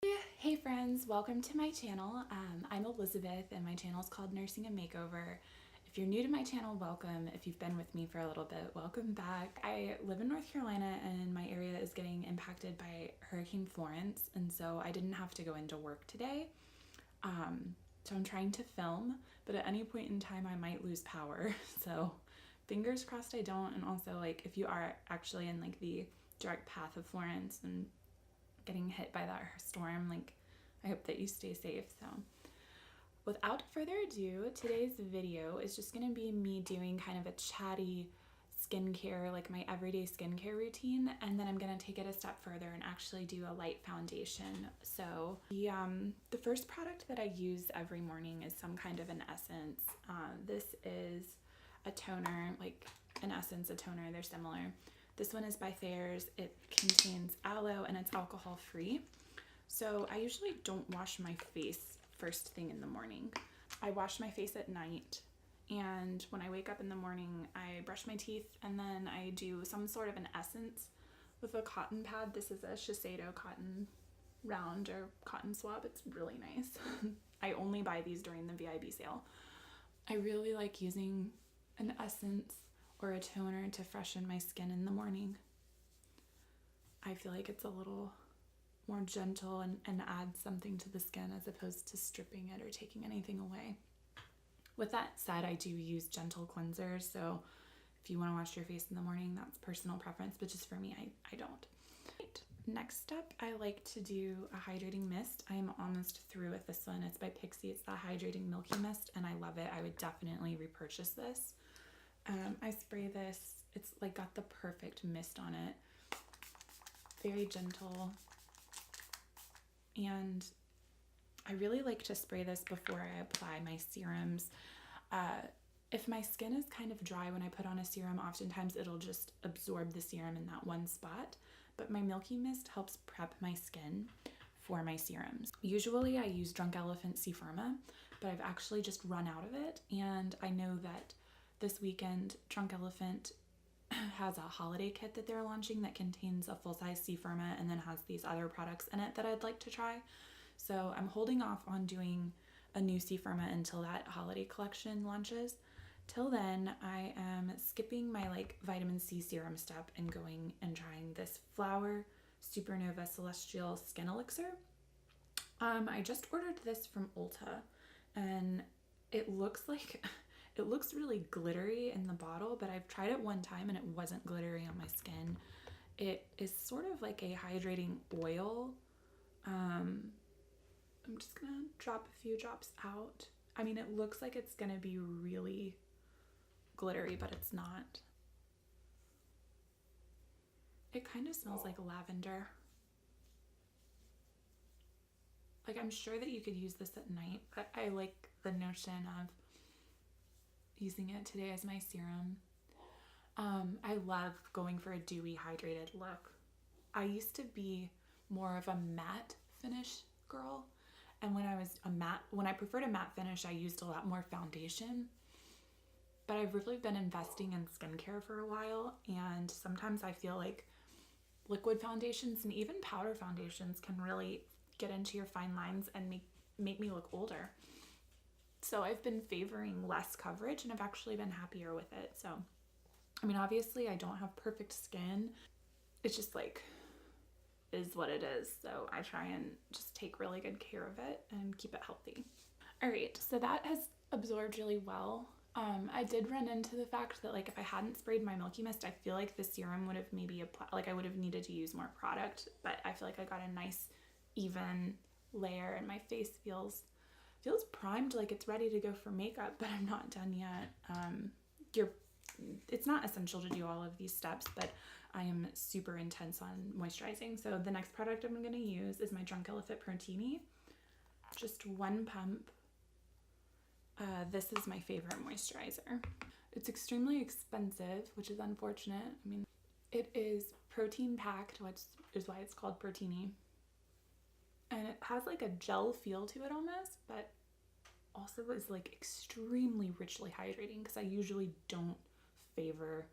Hey friends, welcome to my channel. I'm Elizabeth and my channel is called Nursing and Makeover. If you're new to my channel, welcome. If you've been with me for a little bit, welcome back. I live in North Carolina and my area is getting impacted by Hurricane Florence, and so I didn't have to go into work today. So I'm trying to film, but at any point in time I might lose power. So fingers crossed I don't. And also, like, if you are actually in like the direct path of Florence and getting hit by that storm, like, I hope that you stay safe. So without further ado, today's video is just gonna be me doing kind of a chatty skincare, like my everyday skincare routine, and then I'm gonna take it a step further and actually do a light foundation. So the first product that I use every morning is some kind of an essence. This is a toner, like an essence, a toner, they're similar. This one is by Thayer. It contains aloe and it's alcohol free. So I usually don't wash my face first thing in the morning. I wash my face at night, and when I wake up in the morning, I brush my teeth and then I do some sort of an essence with a cotton pad. This is a Shiseido cotton round or cotton swab. It's really nice. I only buy these during the VIB sale. I really like using an essence or a toner to freshen my skin in the morning. I feel like it's a little more gentle and adds something to the skin as opposed to stripping it or taking anything away. With that said, I do use gentle cleansers, so if you want to wash your face in the morning, that's personal preference, but just for me, I don't. Right. Next up, I like to do a hydrating mist. I am almost through with this one. It's by Pixi. It's the Hydrating Milky Mist, and I love it. I would definitely repurchase this. I spray this. It's like got the perfect mist on it. Very gentle. And I really like to spray this before I apply my serums. If my skin is kind of dry when I put on a serum, oftentimes it'll just absorb the serum in that one spot. But my Milky Mist helps prep my skin for my serums. Usually I use Drunk Elephant C-Firma, but I've actually just run out of it. And I know that this weekend, Drunk Elephant has a holiday kit that they're launching that contains a full-size C-Firma and then has these other products in it that I'd like to try. So I'm holding off on doing a new C-Firma until that holiday collection launches. Till then, I am skipping my like vitamin C serum step and going and trying this Flower Supernova Celestial Skin Elixir. I just ordered this from Ulta, and it looks like it looks really glittery in the bottle, but I've tried it one time and it wasn't glittery on my skin. It is sort of like a hydrating oil. I'm just gonna drop a few drops out. I mean, it looks like it's gonna be really glittery, but it's not. It kind of smells like lavender. Like, I'm sure that you could use this at night, but I like the notion of using it today as my serum. I love going for a dewy, hydrated look. I used to be more of a matte finish girl, and when I preferred a matte finish, I used a lot more foundation. But I've really been investing in skincare for a while, and sometimes I feel like liquid foundations and even powder foundations can really get into your fine lines and make me look older. So I've been favoring less coverage, and I've actually been happier with it. So, I mean, obviously I don't have perfect skin. It's just like, is what it is. So I try and just take really good care of it and keep it healthy. All right, so that has absorbed really well. I did run into the fact that, like, if I hadn't sprayed my Milky Mist, I feel like the serum would have maybe I would have needed to use more product, but I feel like I got a nice even layer and my face feels primed, like it's ready to go for makeup, but I'm not done yet. It's not essential to do all of these steps, but I am super intense on moisturizing. So the next product I'm going to use is my Drunk Elephant Protini. Just one pump. This is my favorite moisturizer. It's extremely expensive, which is unfortunate. I mean, it is protein packed, which is why it's called Protini. And it has like a gel feel to it almost, but also is like extremely richly hydrating, because I usually don't favor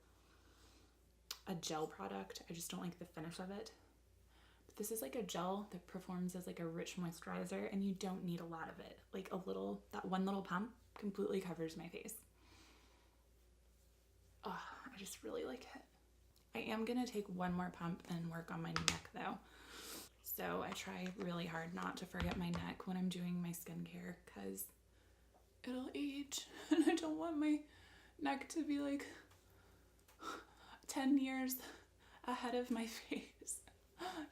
a gel product. I just don't like the finish of it. This is like a gel that performs as like a rich moisturizer, and you don't need a lot of it. Like a little, that one little pump completely covers my face. Oh, I just really like it. I am gonna take one more pump and work on my neck though. So I try really hard not to forget my neck when I'm doing my skincare, because it'll age and I don't want my neck to be like 10 years ahead of my face.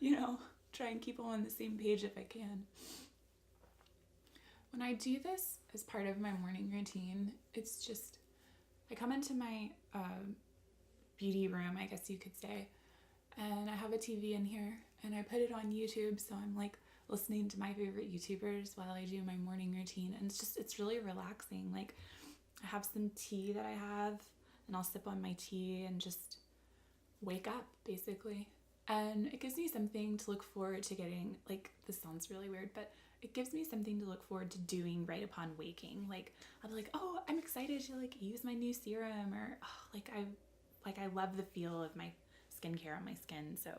You know, try and keep them on the same page if I can. When I do this as part of my morning routine, it's just, I come into my beauty room, I guess you could say, and I have a TV in here and I put it on YouTube, so I'm like listening to my favorite YouTubers while I do my morning routine, and it's really relaxing. Like I have some tea that I have and I'll sip on my tea and just wake up basically. And it gives me something to look forward to getting, like, this sounds really weird, but it gives me something to look forward to doing right upon waking. Like, I'll be like, oh, I'm excited to like use my new serum, or oh, I love the feel of my skincare on my skin. So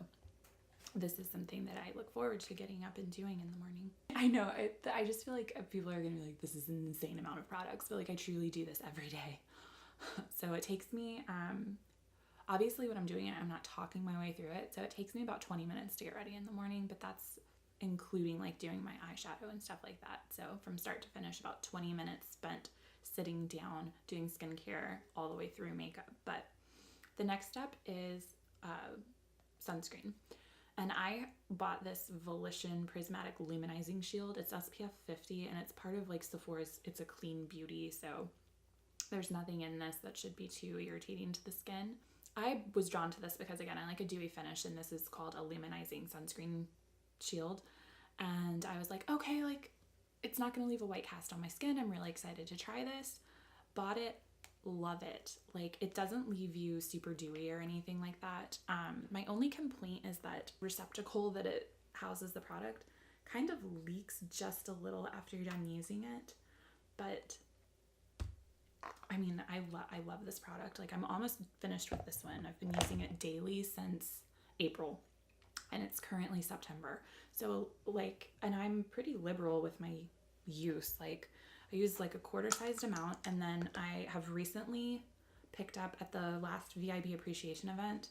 this is something that I look forward to getting up and doing in the morning. I know, I just feel like people are gonna be like, this is an insane amount of products, but like I truly do this every day. So it takes me, obviously when I'm doing it, I'm not talking my way through it. So it takes me about 20 minutes to get ready in the morning, but that's including like doing my eyeshadow and stuff like that. So from start to finish, about 20 minutes spent sitting down, doing skincare all the way through makeup. But the next step is sunscreen. And I bought this Volition Prismatic Luminizing Shield. It's SPF 50 and it's part of like Sephora's It's a Clean Beauty. So there's nothing in this that should be too irritating to the skin. I was drawn to this because, again, I like a dewy finish, and this is called a luminizing sunscreen shield. And I was like, okay, like, it's not going to leave a white cast on my skin. I'm really excited to try this. Bought it, love it. Like, it doesn't leave you super dewy or anything like that. My only complaint is that receptacle that it houses the product kind of leaks just a little after you're done using it. But I mean, I love this product. Like, I'm almost finished with this one. I've been using it daily since April, and it's currently September. So like, and I'm pretty liberal with my use. Like, I use like a quarter-sized amount, and then I have recently picked up at the last VIB appreciation event.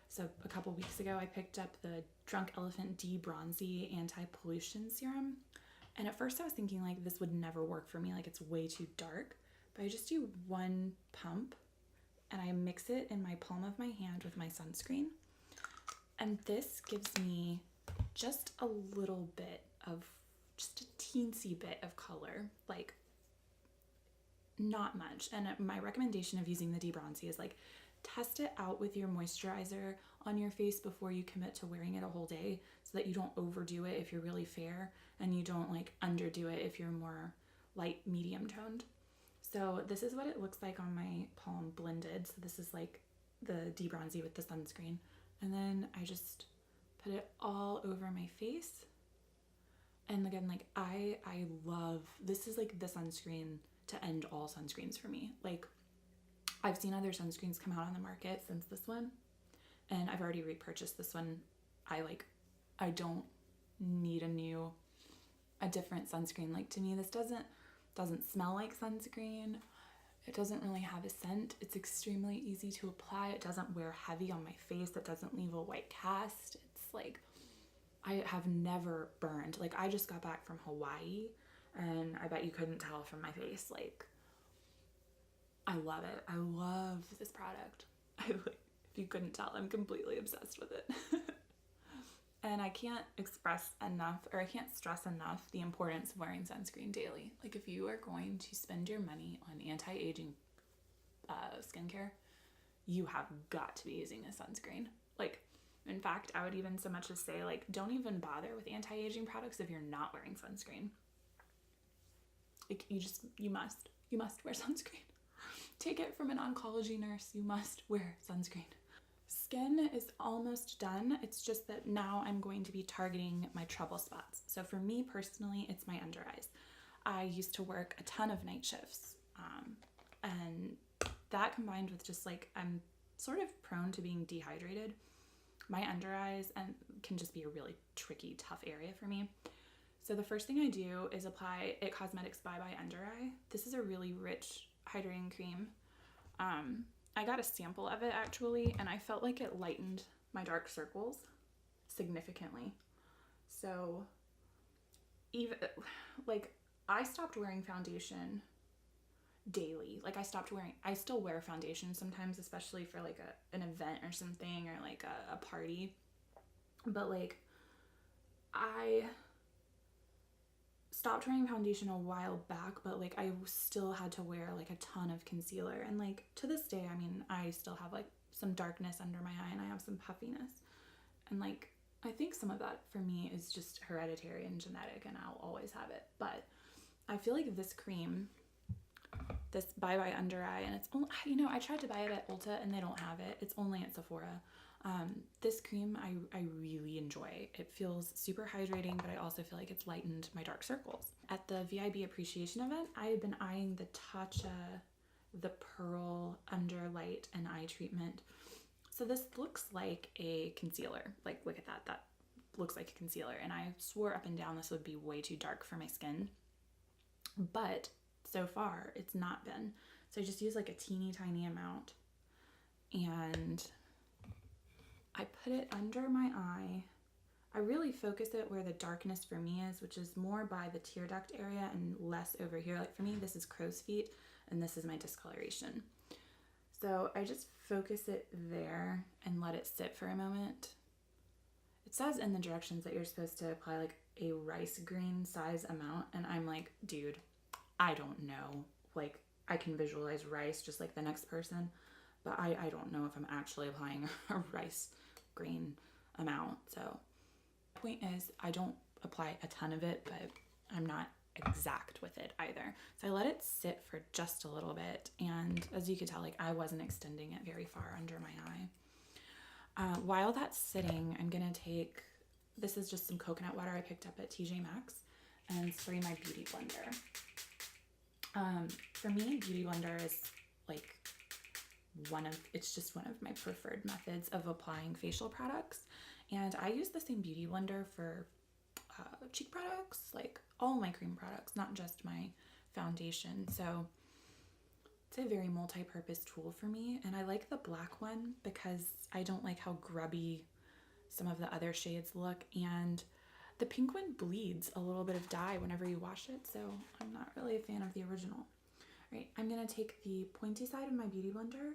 So a couple weeks ago, I picked up the Drunk Elephant D Bronzi Anti-Pollution Serum. And at first I was thinking like this would never work for me. Like, it's way too dark. But I just do one pump and I mix it in my palm of my hand with my sunscreen. And this gives me just a little bit of, just a teensy bit of color, like not much. And my recommendation of using the D-Bronzi is like, test it out with your moisturizer on your face before you commit to wearing it a whole day, so that you don't overdo it if you're really fair, and you don't like underdo it if you're more light medium toned. So this is what it looks like on my palm blended. So this is like the D-Bronzi with the sunscreen. And then I just put it all over my face. And again, like I love, this is like the sunscreen to end all sunscreens for me. Like, I've seen other sunscreens come out on the market since this one, and I've already repurchased this one. I don't need a different sunscreen. Like, to me, this doesn't smell like sunscreen. It doesn't really have a scent. It's extremely easy to apply. It doesn't wear heavy on my face. It doesn't leave a white cast. It's like, I have never burned. Like, I just got back from Hawaii, and I bet you couldn't tell from my face. Like, I love it. I love this product. If you couldn't tell, I'm completely obsessed with it. And I can't express enough, or I can't stress enough, the importance of wearing sunscreen daily. Like, if you are going to spend your money on anti-aging skincare, you have got to be using a sunscreen. Like, in fact, I would even so much as say, like, don't even bother with anti-aging products if you're not wearing sunscreen. Like, you must wear sunscreen. Take it from an oncology nurse, you must wear sunscreen. Skin is almost done. It's just that now I'm going to be targeting my trouble spots. So for me personally, it's my under eyes. I used to work a ton of night shifts, and that combined with just like, I'm sort of prone to being dehydrated. my under eyes and can just be a really tricky, tough area for me. So the first thing I do is apply It Cosmetics Bye Bye Under Eye. This is a really rich hydrating cream. I got a sample of it actually, and I felt like it lightened my dark circles significantly. So even like I stopped wearing foundation daily. Like I still wear foundation sometimes, especially for like an event or something, or like a party. But like I stopped wearing foundation a while back, but like I still had to wear like a ton of concealer, and like to this day, I mean, I still have like some darkness under my eye and I have some puffiness, and like I think some of that for me is just hereditary and genetic, and I'll always have it. But I feel like this cream, this Bye Bye Under Eye, and it's only, you know, I tried to buy it at Ulta and they don't have it. It's only at Sephora. This cream I really enjoy. It feels super hydrating, but I also feel like it's lightened my dark circles. At the VIB appreciation event, I had been eyeing the Tatcha, the Pearl Under Light and Eye Treatment. So this looks like a concealer. Like, look at that. That looks like a concealer. And I swore up and down this would be way too dark for my skin. But so far, it's not been. So I just use like a teeny tiny amount. And I put it under my eye. I really focus it where the darkness for me is, which is more by the tear duct area and less over here. Like for me, this is crow's feet and this is my discoloration. So I just focus it there and let it sit for a moment. It says in the directions that you're supposed to apply like a rice grain size amount, and I'm like, dude, I don't know. Like I can visualize rice just like the next person, but I don't know if I'm actually applying a rice grain amount. So point is, I don't apply a ton of it, but I'm not exact with it either. So I let it sit for just a little bit, and as you could tell, like I wasn't extending it very far under my eye. While that's sitting, I'm gonna take, this is just some coconut water I picked up at TJ Maxx, and spray my beauty blender. For me, beauty blender is like it's just one of my preferred methods of applying facial products. And I use the same beauty blender for cheek products, like all my cream products, not just my foundation. So it's a very multi-purpose tool for me. And I like the black one because I don't like how grubby some of the other shades look. And the pink one bleeds a little bit of dye whenever you wash it. So I'm not really a fan of the original. All right, I'm gonna take the pointy side of my beauty blender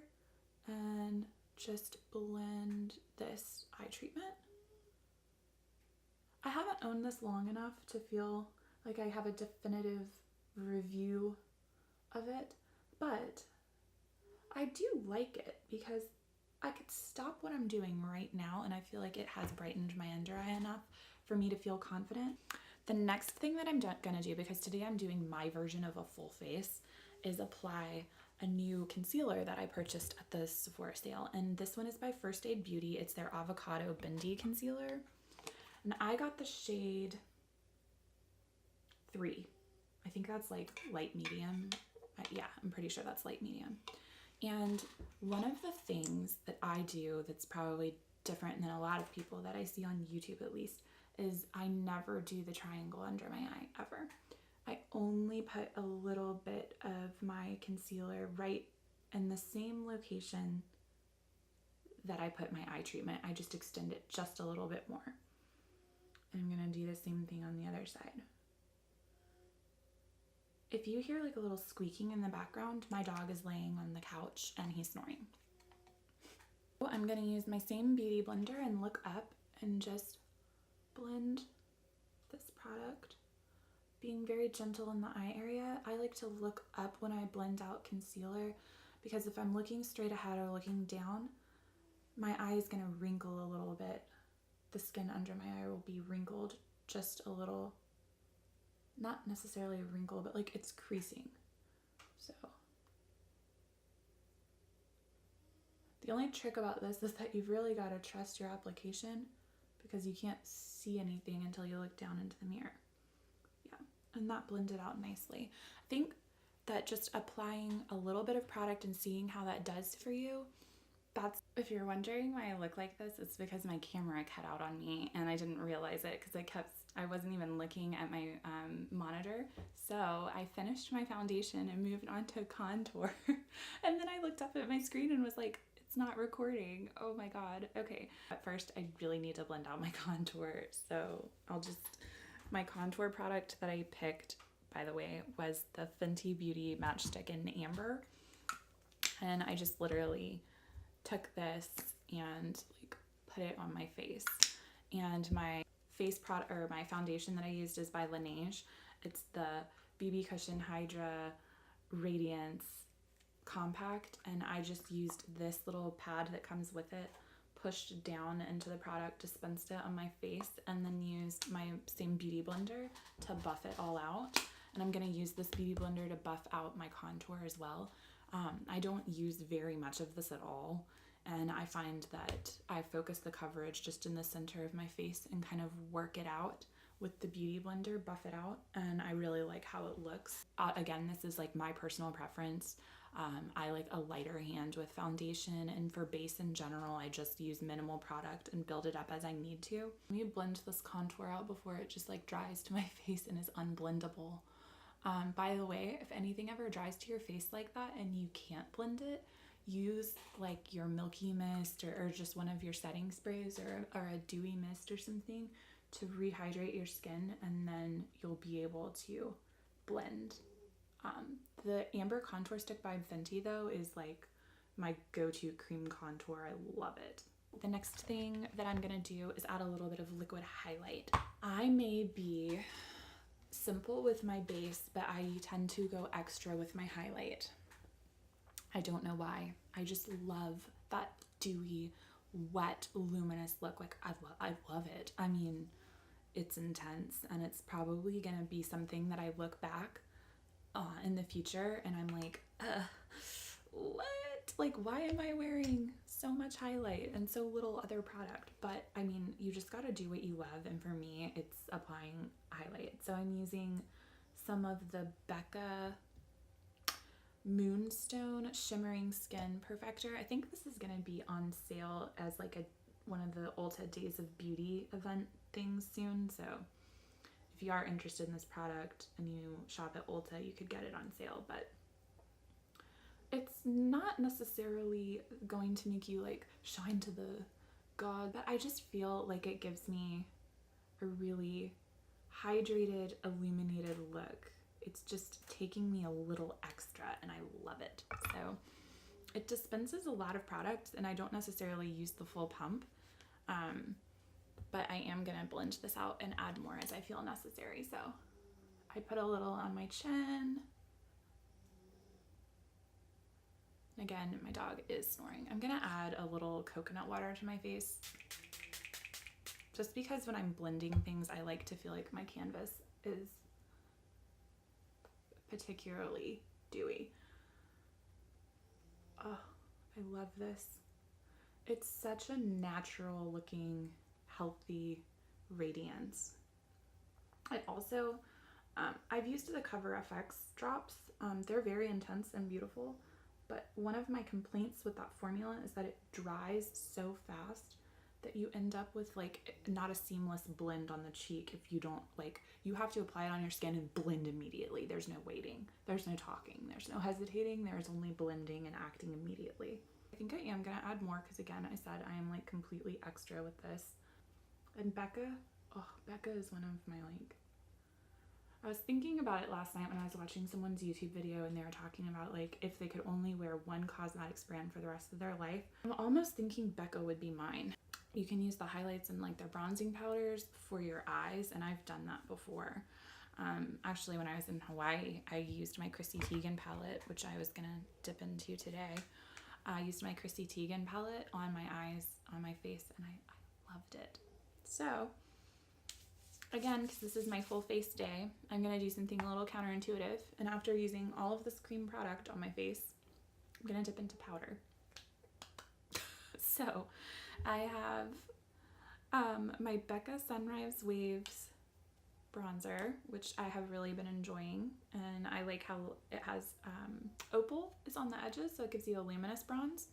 and just blend this eye treatment. I haven't owned this long enough to feel like I have a definitive review of it, but I do like it because I could stop what I'm doing right now and I feel like it has brightened my under eye enough for me to feel confident. The next thing that I'm gonna do, because today I'm doing my version of a full face, is apply a new concealer that I purchased at the Sephora sale. And this one is by First Aid Beauty. It's their Avocado Bendy concealer. And I got the shade 3. I think that's like light medium. Yeah, I'm pretty sure that's light medium. And one of the things that I do that's probably different than a lot of people that I see on YouTube at least is I never do the triangle under my eye ever. I only put a little bit of my concealer right in the same location that I put my eye treatment. I just extend it just a little bit more. And I'm gonna do the same thing on the other side. If you hear like a little squeaking in the background, my dog is laying on the couch and he's snoring. So I'm gonna use my same beauty blender and look up and just blend this product, being very gentle in the eye area. I like to look up when I blend out concealer because if I'm looking straight ahead or looking down, my eye is gonna wrinkle a little bit. The skin under my eye will be wrinkled just a little. Not necessarily a wrinkle, but like it's creasing. So the only trick about this is that you've really got to trust your application because you can't see anything until you look down into the mirror. Yeah, and that blended out nicely. I think that just applying a little bit of product and seeing how that does for you if you're wondering why I look like this, it's because my camera cut out on me and I didn't realize it because I wasn't even looking at my monitor. So I finished my foundation and moved on to contour. And then I looked up at my screen and was like, it's not recording. Oh my God. Okay. At first, I really need to blend out my contour. So my contour product that I picked, by the way, was the Fenty Beauty Matchstick in Amber. And I just literally took this and like put it on my face. And my face product, or my foundation that I used, is by Laneige. It's the BB Cushion Hydra Radiance Compact, and I just used this little pad that comes with it, pushed down into the product, dispensed it on my face, and then used my same beauty blender to buff it all out. And I'm going to use this beauty blender to buff out my contour as well. I don't use very much of this at all, and I find that I focus the coverage just in the center of my face and kind of work it out with the beauty blender, buff it out, and I really like how it looks. Again, this is like my personal preference. I like a lighter hand with foundation, and for base in general, I just use minimal product and build it up as I need to. Let me blend this contour out before it just like dries to my face and is unblendable. By the way, if anything ever dries to your face like that and you can't blend it, use like your Milky mist or just one of your setting sprays or a dewy mist or something to rehydrate your skin, and then you'll be able to blend. The Amber Contour Stick by Fenty though is like my go-to cream contour. I love it. The next thing that I'm gonna do is add a little bit of liquid highlight. I may be simple with my base, but I tend to go extra with my highlight. I don't know why. I just love that dewy, wet, luminous look. Like I love it. I mean, it's intense, and it's probably gonna be something that I look back in the future and I'm like, what? Like, why am I wearing so much highlight and so little other product? But I mean, you just gotta do what you love, and for me, it's applying highlight. So I'm using some of the Becca Moonstone Shimmering Skin Perfector. I think this is gonna be on sale as like one of the Ulta Days of Beauty event things soon. So if you are interested in this product and you shop at Ulta, you could get it on sale, but it's not necessarily going to make you like shine to the god, but I just feel like it gives me a really hydrated, illuminated look. It's just taking me a little extra, and I love it. So it dispenses a lot of products, and I don't necessarily use the full pump, but I am gonna blend this out and add more as I feel necessary. So I put a little on my chin. Again, my dog is snoring. I'm gonna add a little coconut water to my face, just because when I'm blending things, I like to feel like my canvas is particularly dewy. Oh, I love this. It's such a natural looking, healthy radiance. It also, I've used the Cover FX drops. They're very intense and beautiful, but one of my complaints with that formula is that it dries so fast that you end up with like not a seamless blend on the cheek if you don't like, you have to apply it on your skin and blend immediately. There's no waiting, there's no talking, there's no hesitating, there's only blending and acting immediately. I think I am gonna add more because again, I said I am like completely extra with this. And Becca, oh, Becca is one of my like, I was thinking about it last night when I was watching someone's YouTube video and they were talking about like if they could only wear one cosmetics brand for the rest of their life. I'm almost thinking Becca would be mine. You can use the highlights and like their bronzing powders for your eyes, and I've done that before. Actually, when I was in Hawaii, I used my Chrissy Teigen palette, which I was gonna dip into today. I used my Chrissy Teigen palette on my eyes, on my face, and I loved it. So again, because this is my full face day, I'm gonna do something a little counterintuitive, and after using all of this cream product on my face, I'm gonna dip into powder. So I have my Becca Sunrise Waves bronzer, which I have really been enjoying, and I like how it has opal is on the edges, so it gives you a luminous bronze.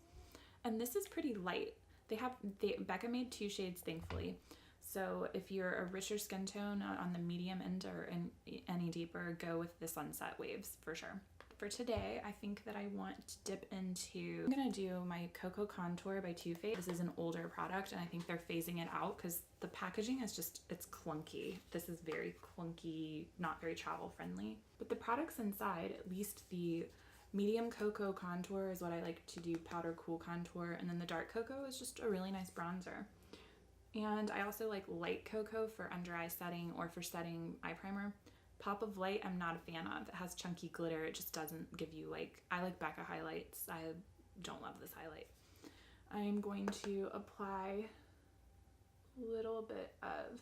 And this is pretty light. Becca made 2 shades, thankfully. So if you're a richer skin tone on the medium end or any deeper, go with the Sunset Waves for sure. For today, I think that I want to dip into, I'm gonna do my Cocoa Contour by Too Faced. This is an older product and I think they're phasing it out because the packaging is just, it's clunky. This is very clunky, not very travel friendly. But the products inside, at least the medium Cocoa Contour is what I like to do, powder cool contour, and then the dark Cocoa is just a really nice bronzer. And I also like light Cocoa for under eye setting or for setting eye primer. Pop of Light I'm not a fan of. It has chunky glitter. It just doesn't give you like, I like Becca highlights. I don't love this highlight. I'm going to apply a little bit of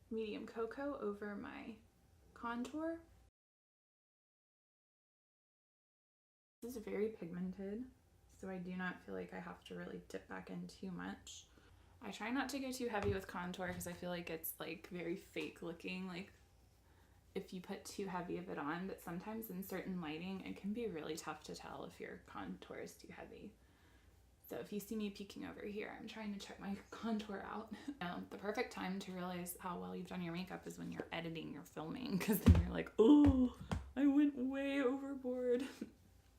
medium Cocoa over my contour. This is very pigmented, so I do not feel like I have to really dip back in too much. I try not to go too heavy with contour because I feel like it's like very fake looking, like if you put too heavy of it on, but sometimes in certain lighting it can be really tough to tell if your contour is too heavy. So if you see me peeking over here, I'm trying to check my contour out. The perfect time to realize how well you've done your makeup is when you're editing or filming, because then you're like, oh, I went way overboard.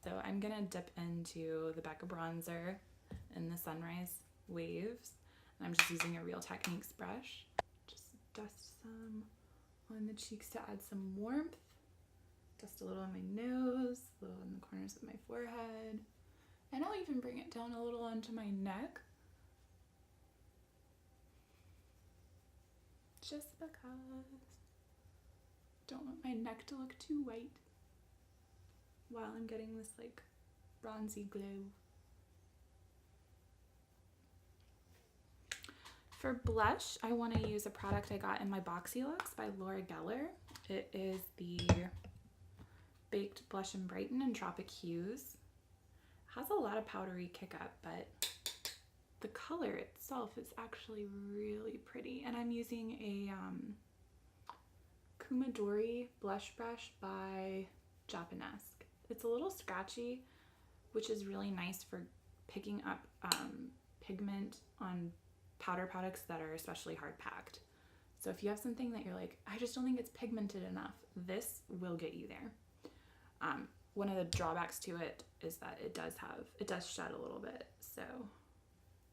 So I'm gonna dip into the Becca bronzer in the Sunrise Waves. And I'm just using a Real Techniques brush. Just dust some on the cheeks to add some warmth. Dust a little on my nose, a little in the corners of my forehead. And I'll even bring it down a little onto my neck. Just because. Don't want my neck to look too white while I'm getting this like bronzy glow. For blush, I want to use a product I got in my Boxy Looks by Laura Geller. It is the Baked Blush and Brighten in Tropic Hues. It has a lot of powdery kick up, but the color itself is actually really pretty. And I'm using a Kumadori blush brush by Japanesque. It's a little scratchy, which is really nice for picking up pigment on powder products that are especially hard packed. So if you have something that you're like, I just don't think it's pigmented enough, this will get you there. One of the drawbacks to it is that it does shed a little bit, so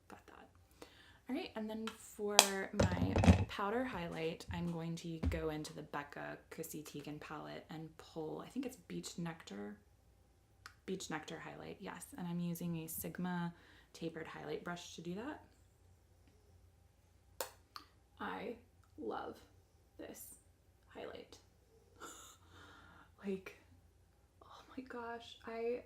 got that. All right, and then for my powder highlight, I'm going to go into the Becca Chrissy Tiegan palette and pull, I think it's Beach Nectar highlight, yes, and I'm using a Sigma tapered highlight brush to do that. I love this highlight. Like, oh my gosh, I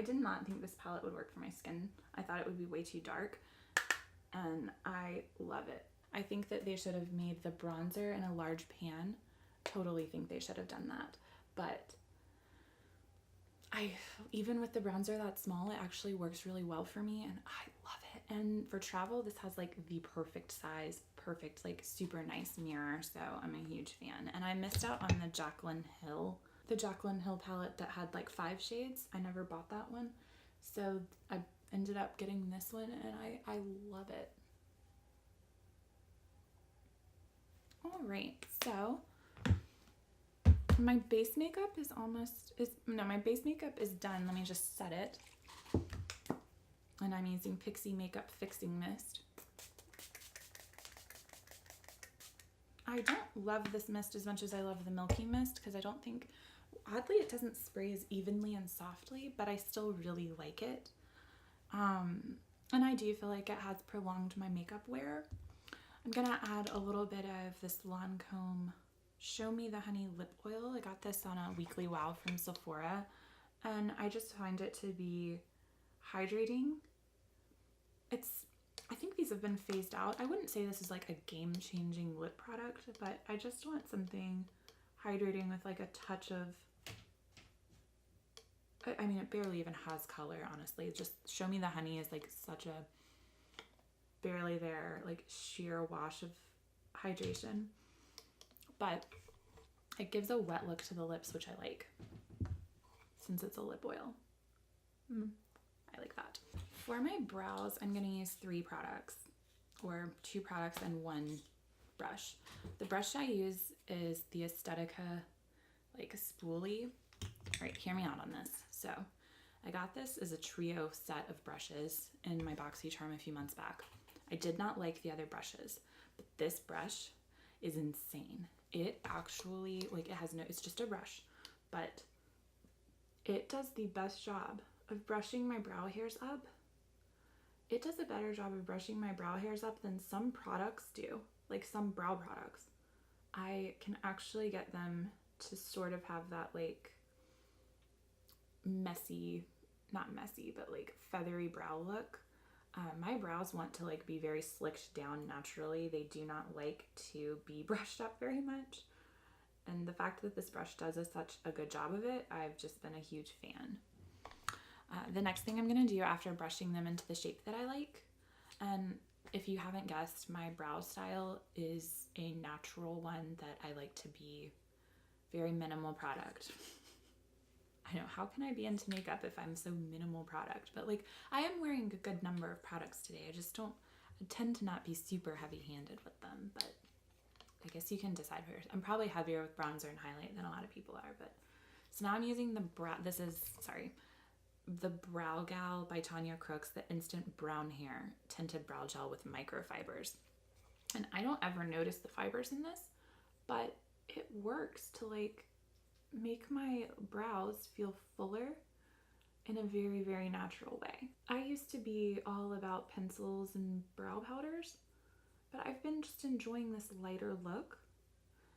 did not think this palette would work for my skin. I thought it would be way too dark, and I love it. I think that they should have made the bronzer in a large pan. Totally think they should have done that, but even with the bronzer that small, it actually works really well for me, and I love it. And for travel, this has like the perfect size, perfect, like super nice mirror, so I'm a huge fan. And I missed out on the Jaclyn Hill palette that had like 5 shades. I never bought that one, so I ended up getting this one, and I love it. All right, so my base makeup is my base makeup is done. Let me just set it. And I'm using Pixi Makeup Fixing Mist. I don't love this mist as much as I love the Milky mist, because I don't think, oddly, it doesn't spray as evenly and softly, but I still really like it. And I do feel like it has prolonged my makeup wear. I'm gonna add a little bit of this Lancome Show Me the Honey lip oil. I got this on a weekly wow from Sephora, and I just find it to be hydrating. I think these have been phased out. I wouldn't say this is like a game-changing lip product, but I just want something hydrating with like a touch of, I mean, it barely even has color, honestly. It's just Show Me the Honey is like such a barely there, like sheer wash of hydration. But it gives a wet look to the lips, which I like, since it's a lip oil. I like that. For my brows, I'm going to use 3 products, or 2 products and 1 brush. The brush I use is the Aesthetica like spoolie. All right, hear me out on this. So I got this as a trio set of brushes in my BoxyCharm a few months back. I did not like the other brushes, but this brush is insane. It actually, like, it has no, it's just a brush, but it does the best job of brushing my brow hairs up. It does a better job of brushing my brow hairs up than some products do, like some brow products. I can actually get them to sort of have that like messy, not messy, but like feathery brow look. My brows want to like be very slicked down naturally. They do not like to be brushed up very much. And the fact that this brush does such a good job of it, I've just been a huge fan. The next thing I'm going to do after brushing them into the shape that I like, and if you haven't guessed, my brow style is a natural one that I like to be very minimal product. I know, how can I be into makeup if I'm so minimal product? But like, I am wearing a good number of products today. I tend to not be super heavy-handed with them, but I guess you can decide for yourself. I'm probably heavier with bronzer and highlight than a lot of people are, but so now I'm using the Brow Gal by Tanya Crooks, the Instant Brown Hair Tinted Brow Gel with Microfibers. And I don't ever notice the fibers in this, but it works to like make my brows feel fuller in a very, very natural way. I used to be all about pencils and brow powders, but I've been just enjoying this lighter look,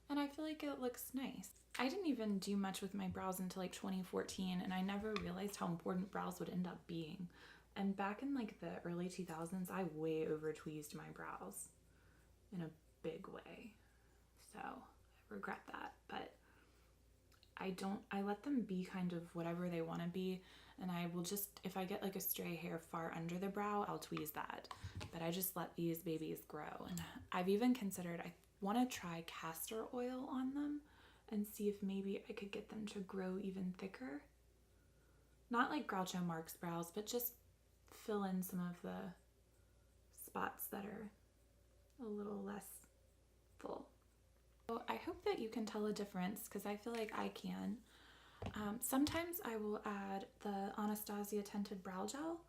and I feel like it looks nice. I didn't even do much with my brows until like 2014, and I never realized how important brows would end up being. And back in like the early 2000s, I way over tweezed my brows in a big way. So I regret that, but I let them be kind of whatever they want to be, and I will just, if I get like a stray hair far under the brow, I'll tweeze that. But I just let these babies grow. And I've even considered, I want to try castor oil on them and see if maybe I could get them to grow even thicker. Not like Groucho Marx brows, but just fill in some of the spots that are a little less full. So I hope that you can tell a difference, because I feel like I can. Sometimes I will add the Anastasia Tinted Brow Gel,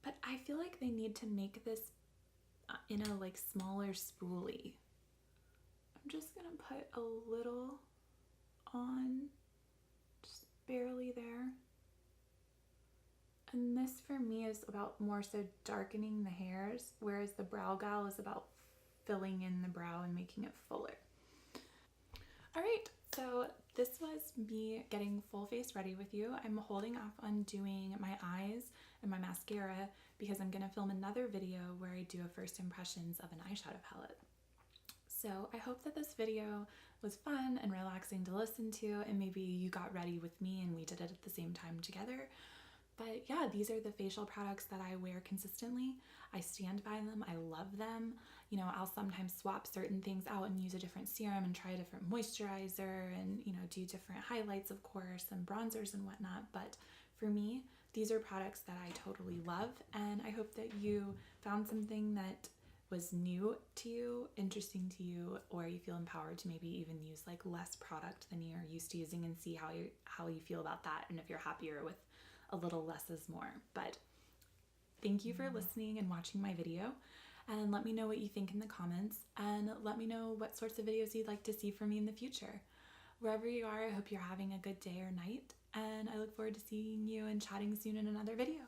but I feel like they need to make this in a like smaller spoolie. I'm just gonna put a little on, just barely there. And this for me is about more so darkening the hairs, whereas the Brow Gal is about filling in the brow and making it fuller. All right, so this was me getting full face ready with you. I'm holding off on doing my eyes and my mascara because I'm gonna film another video where I do a first impressions of an eyeshadow palette. So I hope that this video was fun and relaxing to listen to, and maybe you got ready with me and we did it at the same time together. But yeah, these are the facial products that I wear consistently. I stand by them. I love them. You know, I'll sometimes swap certain things out and use a different serum and try a different moisturizer and, you know, do different highlights, of course, and bronzers and whatnot. But for me, these are products that I totally love, and I hope that you found something that was new to you, interesting to you, or you feel empowered to maybe even use like less product than you're used to using, and see how you feel about that, and if you're happier with a little less is more. But thank you for listening and watching my video, and let me know what you think in the comments, and let me know what sorts of videos you'd like to see from me in the future. Wherever you are, I hope you're having a good day or night, and I look forward to seeing you and chatting soon in another video.